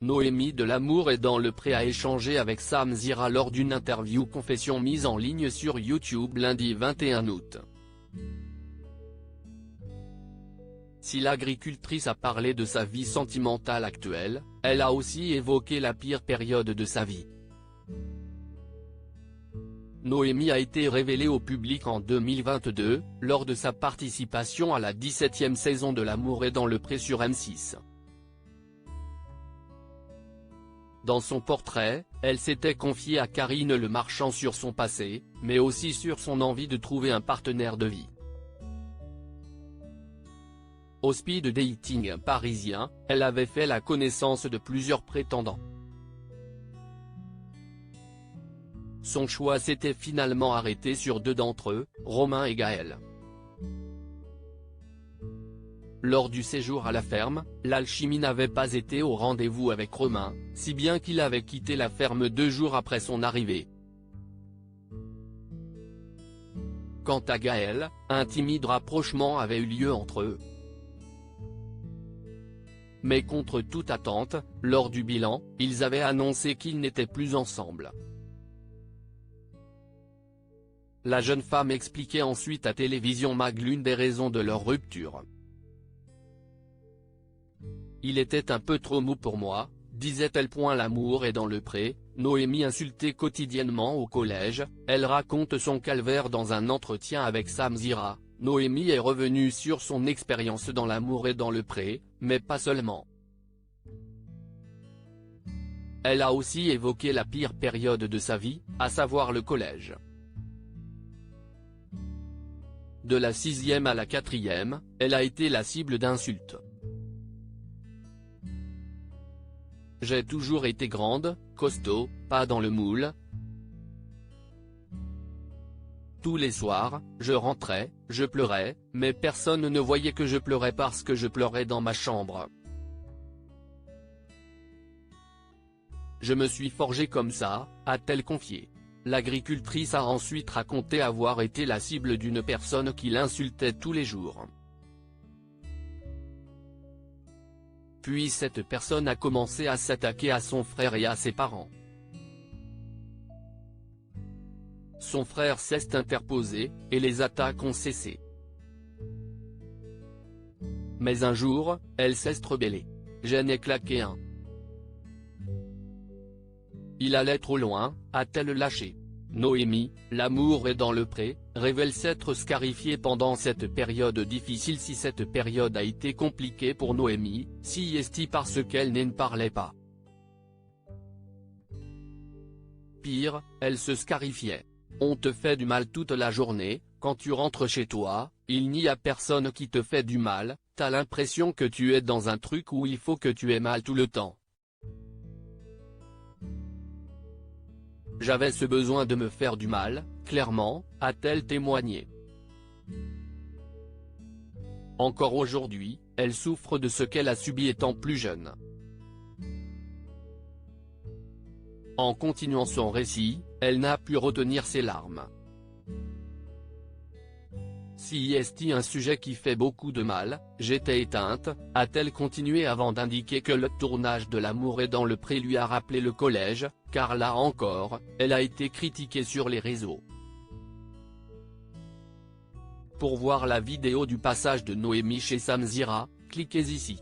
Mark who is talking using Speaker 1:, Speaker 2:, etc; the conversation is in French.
Speaker 1: Noémie de L'Amour est dans le pré a échangé avec Sam Zira lors d'une interview confession mise en ligne sur YouTube lundi 21 août. Si l'agricultrice a parlé de sa vie sentimentale actuelle, elle a aussi évoqué la pire période de sa vie. Noémie a été révélée au public en 2022, lors de sa participation à la 17e saison de L'Amour est dans le pré sur M6. Dans son portrait, elle s'était confiée à Karine Le Marchand sur son passé, mais aussi sur son envie de trouver un partenaire de vie. Au speed dating parisien, elle avait fait la connaissance de plusieurs prétendants. Son choix s'était finalement arrêté sur deux d'entre eux, Romain et Gaël. Lors du séjour à la ferme, l'alchimie n'avait pas été au rendez-vous avec Romain, si bien qu'il avait quitté la ferme 2 jours après son arrivée. Quant à Gaël, un timide rapprochement avait eu lieu entre eux. Mais contre toute attente, lors du bilan, ils avaient annoncé qu'ils n'étaient plus ensemble. La jeune femme expliquait ensuite à Télévision Mag l'une des raisons de leur rupture. Il était un peu trop mou pour moi, disait-elle. L'amour est dans le pré. Noémie insultée quotidiennement au collège, elle raconte son calvaire dans un entretien avec Sam Zira. Noémie est revenue sur son expérience dans L'amour est dans le pré, mais pas seulement. Elle a aussi évoqué la pire période de sa vie, à savoir le collège. De la 6e à la 4e, elle a été la cible d'insultes. J'ai toujours été grande, costaud, pas dans le moule. Tous les soirs, je rentrais, je pleurais, mais personne ne voyait que je pleurais parce que je pleurais dans ma chambre. Je me suis forgée comme ça, a-t-elle confié. L'agricultrice a ensuite raconté avoir été la cible d'une personne qui l'insultait tous les jours. Puis cette personne a commencé à s'attaquer à son frère et à ses parents. Son frère s'est interposé, et les attaques ont cessé. Mais un jour, elle s'est rebellée. J'en ai claqué un. Il allait trop loin, a-t-elle lâché. Noémie, L'amour est dans le pré, révèle s'être scarifiée pendant cette période difficile. Si cette période a été compliquée pour Noémie, si est-il parce qu'elle ne parlait pas. Pire, elle se scarifiait. On te fait du mal toute la journée, quand tu rentres chez toi, il n'y a personne qui te fait du mal, t'as l'impression que tu es dans un truc où il faut que tu aies mal tout le temps. J'avais ce besoin de me faire du mal, clairement, a-t-elle témoigné. Encore aujourd'hui, elle souffre de ce qu'elle a subi étant plus jeune. En continuant son récit, elle n'a pu retenir ses larmes. Si est un sujet qui fait beaucoup de mal, j'étais éteinte, a-t-elle continué avant d'indiquer que le tournage de L'amour est dans le pré lui a rappelé le collège, car là encore, elle a été critiquée sur les réseaux. Pour voir la vidéo du passage de Noémie chez Sam Zira, cliquez ici.